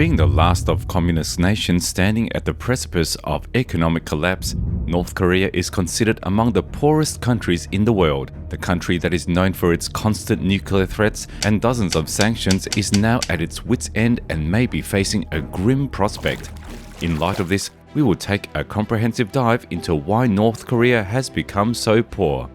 Being the last of communist nations standing at the precipice of economic collapse, North Korea is considered among the poorest countries in the world. The country that is known for its constant nuclear threats and dozens of sanctions is now at its wit's end and may be facing a grim prospect. In light of this, we will take a comprehensive dive into why North Korea has become so poor.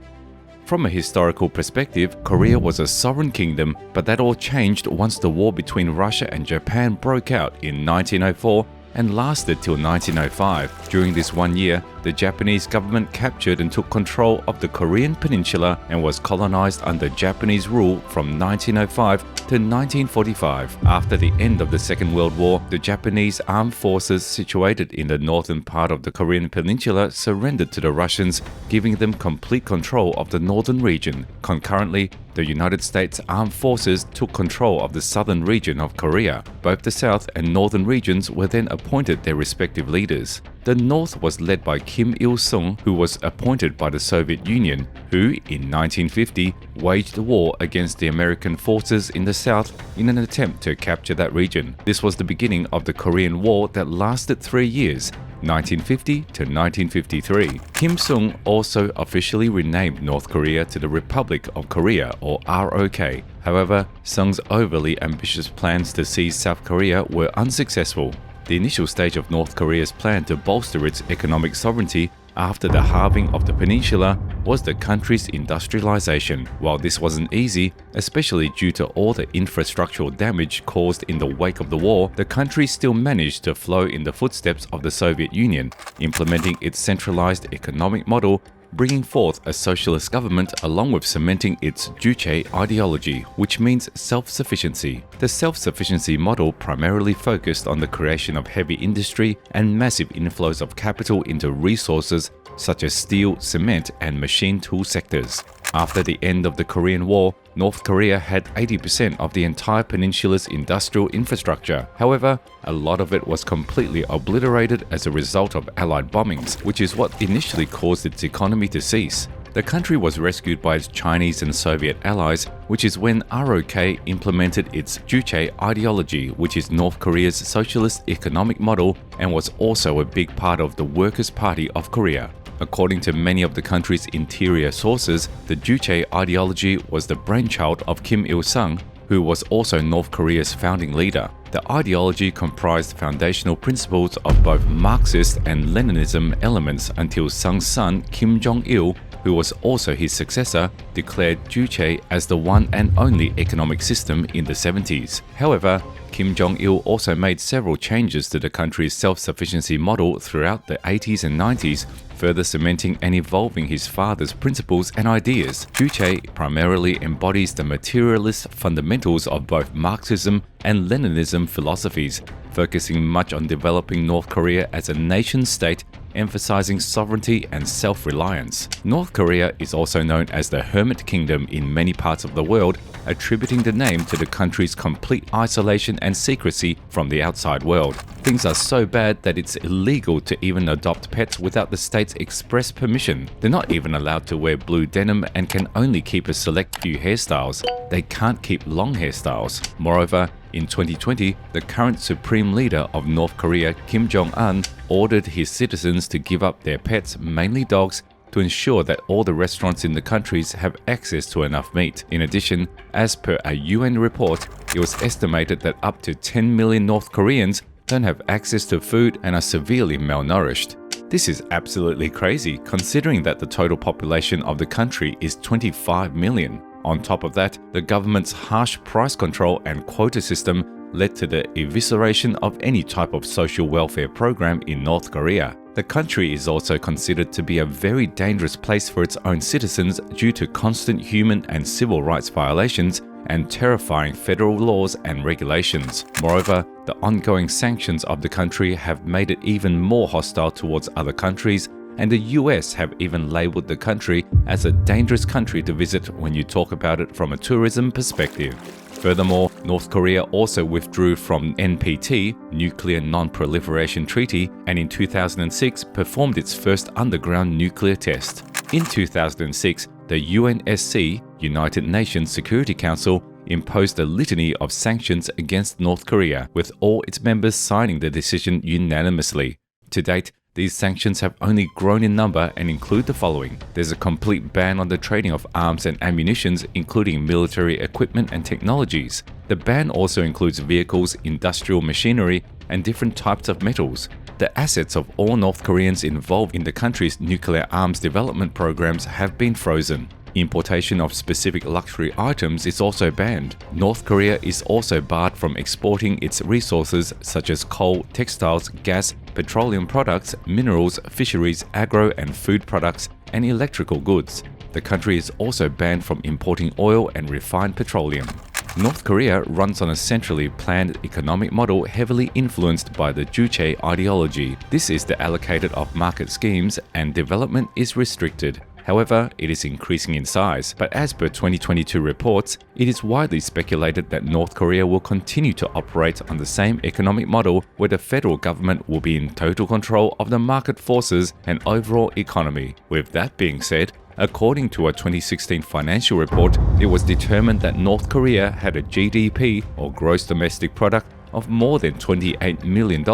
From a historical perspective, Korea was a sovereign kingdom, but that all changed once the war between Russia and Japan broke out in 1904 and lasted till 1905. During this 1 year, the Japanese government captured and took control of the Korean peninsula and was colonized under Japanese rule from 1905 to 1945. After the end of the Second World War, the Japanese armed forces situated in the northern part of the Korean peninsula surrendered to the Russians, giving them complete control of the northern region. Concurrently, the United States Armed Forces took control of the southern region of Korea. Both the south and northern regions were then appointed their respective leaders. The north was led by Kim Il-sung, who was appointed by the Soviet Union, who, in 1950, waged war against the American forces in the south in an attempt to capture that region. This was the beginning of the Korean War that lasted 3 years, 1950 to 1953. Kim Il-sung also officially renamed North Korea to the Republic of Korea, or ROK. However, Sung's overly ambitious plans to seize South Korea were unsuccessful. The initial stage of North Korea's plan to bolster its economic sovereignty after the halving of the peninsula was the country's industrialization. While this wasn't easy, especially due to all the infrastructural damage caused in the wake of the war, the country still managed to follow in the footsteps of the Soviet Union, implementing its centralized economic model, bringing forth a socialist government along with cementing its Juche ideology, which means self-sufficiency. The self-sufficiency model primarily focused on the creation of heavy industry and massive inflows of capital into resources such as steel, cement, and machine tool sectors. After the end of the Korean War, North Korea had 80% of the entire peninsula's industrial infrastructure. However, a lot of it was completely obliterated as a result of Allied bombings, which is what initially caused its economy to cease. The country was rescued by its Chinese and Soviet allies, which is when ROK implemented its Juche ideology, which is North Korea's socialist economic model and was also a big part of the Workers' Party of Korea. According to many of the country's interior sources, the Juche ideology was the brainchild of Kim Il-sung, who was also North Korea's founding leader. The ideology comprised foundational principles of both Marxist and Leninism elements until Sung's son, Kim Jong-il, who was also his successor, declared Juche as the one and only economic system in the 70s. However, Kim Jong-il also made several changes to the country's self-sufficiency model throughout the 80s and 90s, further cementing and evolving his father's principles and ideas. Juche primarily embodies the materialist fundamentals of both Marxism and Leninism philosophies, focusing much on developing North Korea as a nation-state, emphasizing sovereignty and self-reliance. North Korea is also known as the Hermit Kingdom in many parts of the world, attributing the name to the country's complete isolation and secrecy from the outside world. Things are so bad that it's illegal to even adopt pets without the state's express permission. They're not even allowed to wear blue denim and can only keep a select few hairstyles. They can't keep long hairstyles. Moreover, in 2020, the current supreme leader of North Korea, Kim Jong-un, ordered his citizens to give up their pets, mainly dogs, to ensure that all the restaurants in the countries have access to enough meat. In addition, as per a UN report, it was estimated that up to 10 million North Koreans don't have access to food and are severely malnourished. This is absolutely crazy, considering that the total population of the country is 25 million. On top of that, the government's harsh price control and quota system led to the evisceration of any type of social welfare program in North Korea. The country is also considered to be a very dangerous place for its own citizens due to constant human and civil rights violations and terrifying federal laws and regulations. Moreover, the ongoing sanctions of the country have made it even more hostile towards other countries, and the US have even labeled the country as a dangerous country to visit when you talk about it from a tourism perspective. Furthermore, North Korea also withdrew from NPT, Nuclear Non-Proliferation Treaty, and in 2006 performed its first underground nuclear test. In 2006, the UNSC, United Nations Security Council, imposed a litany of sanctions against North Korea, with all its members signing the decision unanimously. To date, these sanctions have only grown in number and include the following. There's a complete ban on the trading of arms and ammunition, including military equipment and technologies. The ban also includes vehicles, industrial machinery, and different types of metals. The assets of all North Koreans involved in the country's nuclear arms development programs have been frozen. Importation of specific luxury items is also banned. North Korea is also barred from exporting its resources such as coal, textiles, gas, petroleum products, minerals, fisheries, agro and food products, and electrical goods. The country is also banned from importing oil and refined petroleum. North Korea runs on a centrally planned economic model heavily influenced by the Juche ideology. This is the allocated of market schemes, and development is restricted. However, it is increasing in size, but as per 2022 reports, it is widely speculated that North Korea will continue to operate on the same economic model where the federal government will be in total control of the market forces and overall economy. With that being said, according to a 2016 financial report, it was determined that North Korea had a GDP, or gross domestic product, of more than $28 million,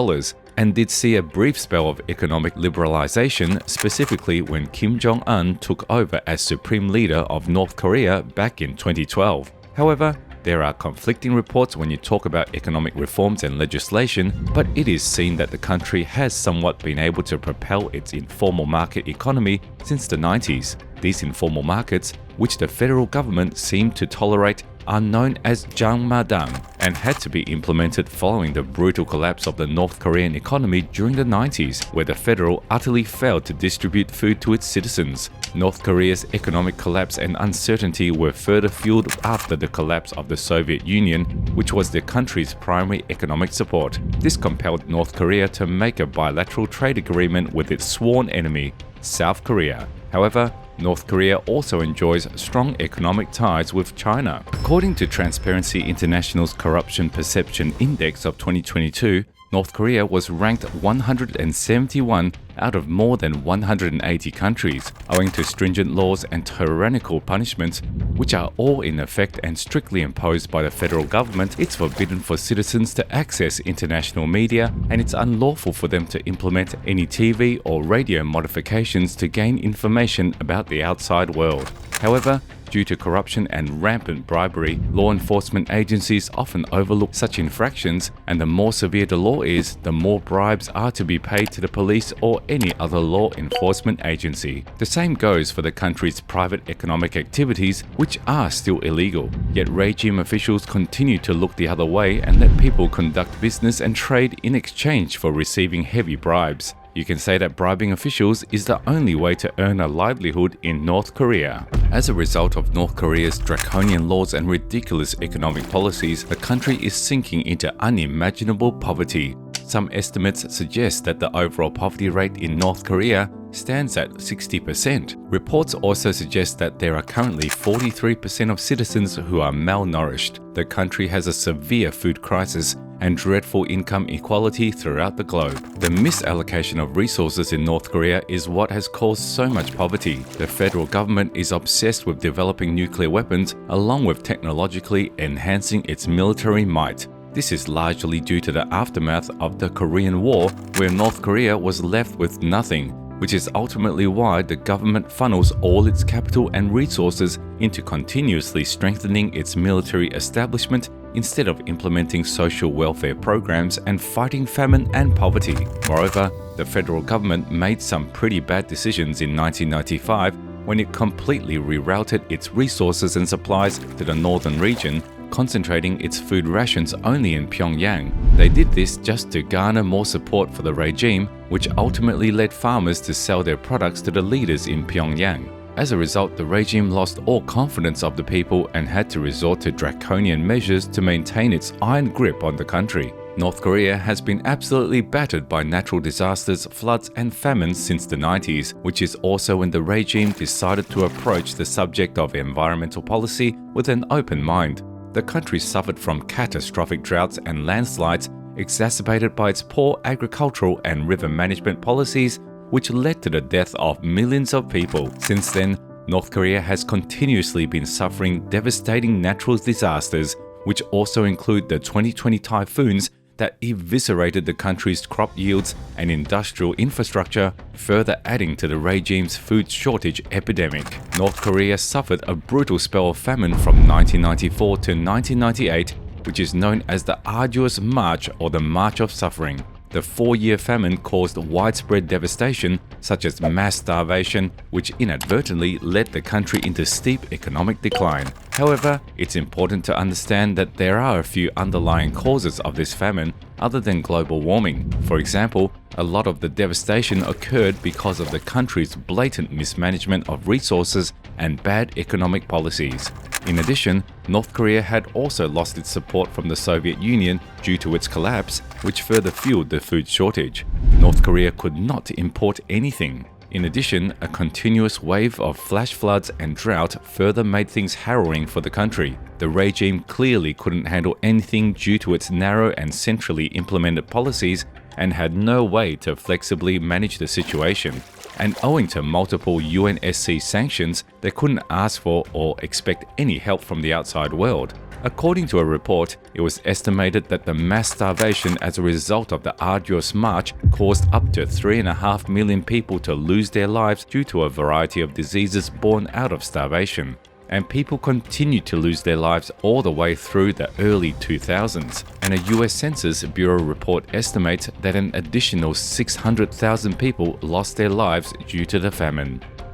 and did see a brief spell of economic liberalization, specifically when Kim Jong-un took over as supreme leader of North Korea back in 2012. However, there are conflicting reports when you talk about economic reforms and legislation, but it is seen that the country has somewhat been able to propel its informal market economy since the 90s. These informal markets, which the federal government seemed to tolerate, are known as jang-madang and had to be implemented following the brutal collapse of the North Korean economy during the 90s, where the federal utterly failed to distribute food to its citizens. North Korea's economic collapse and uncertainty were further fueled after the collapse of the Soviet Union, which was the country's primary economic support. This compelled North Korea to make a bilateral trade agreement with its sworn enemy, South Korea. However, North Korea also enjoys strong economic ties with China. According to Transparency International's Corruption Perception Index of 2022, North Korea was ranked 171 out of more than 180 countries, owing to stringent laws and tyrannical punishments, which are all in effect and strictly imposed by the federal government. It's forbidden for citizens to access international media, and it's unlawful for them to implement any TV or radio modifications to gain information about the outside world. However, due to corruption and rampant bribery, law enforcement agencies often overlook such infractions, and the more severe the law is, the more bribes are to be paid to the police or any other law enforcement agency. The same goes for the country's private economic activities, which are still illegal. Yet regime officials continue to look the other way and let people conduct business and trade in exchange for receiving heavy bribes. You can say that bribing officials is the only way to earn a livelihood in North Korea. As a result of North Korea's draconian laws and ridiculous economic policies, the country is sinking into unimaginable poverty. Some estimates suggest that the overall poverty rate in North Korea stands at 60%. Reports also suggest that there are currently 43% of citizens who are malnourished. The country has a severe food crisis and dreadful income inequality throughout the globe. The misallocation of resources in North Korea is what has caused so much poverty. The federal government is obsessed with developing nuclear weapons along with technologically enhancing its military might. This is largely due to the aftermath of the Korean War, where North Korea was left with nothing, which is ultimately why the government funnels all its capital and resources into continuously strengthening its military establishment instead of implementing social welfare programs and fighting famine and poverty. Moreover, the federal government made some pretty bad decisions in 1995 when it completely rerouted its resources and supplies to the northern region, concentrating its food rations only in Pyongyang. They did this just to garner more support for the regime, which ultimately led farmers to sell their products to the leaders in Pyongyang. As a result, the regime lost all confidence of the people and had to resort to draconian measures to maintain its iron grip on the country. North Korea has been absolutely battered by natural disasters, floods and famines since the 90s, which is also when the regime decided to approach the subject of environmental policy with an open mind. The country suffered from catastrophic droughts and landslides exacerbated by its poor agricultural and river management policies, which led to the death of millions of people. Since then, North Korea has continuously been suffering devastating natural disasters, which also include the 2020 typhoons that eviscerated the country's crop yields and industrial infrastructure, further adding to the regime's food shortage epidemic. North Korea suffered a brutal spell of famine from 1994 to 1998, which is known as the Arduous March or the March of Suffering. The 4-year famine caused widespread devastation, such as mass starvation, which inadvertently led the country into steep economic decline. However, it's important to understand that there are a few underlying causes of this famine other than global warming. For example, a lot of the devastation occurred because of the country's blatant mismanagement of resources and bad economic policies. In addition, North Korea had also lost its support from the Soviet Union due to its collapse, which further fueled the food shortage. North Korea could not import anything. In addition, a continuous wave of flash floods and drought further made things harrowing for the country. The regime clearly couldn't handle anything due to its narrow and centrally implemented policies and had no way to flexibly manage the situation. And owing to multiple UNSC sanctions, they couldn't ask for or expect any help from the outside world. According to a report, it was estimated that the mass starvation as a result of the arduous march caused up to 3.5 million people to lose their lives due to a variety of diseases born out of starvation. And people continued to lose their lives all the way through the early 2000s. And a US Census Bureau report estimates that an additional 600,000 people lost their lives due to the famine.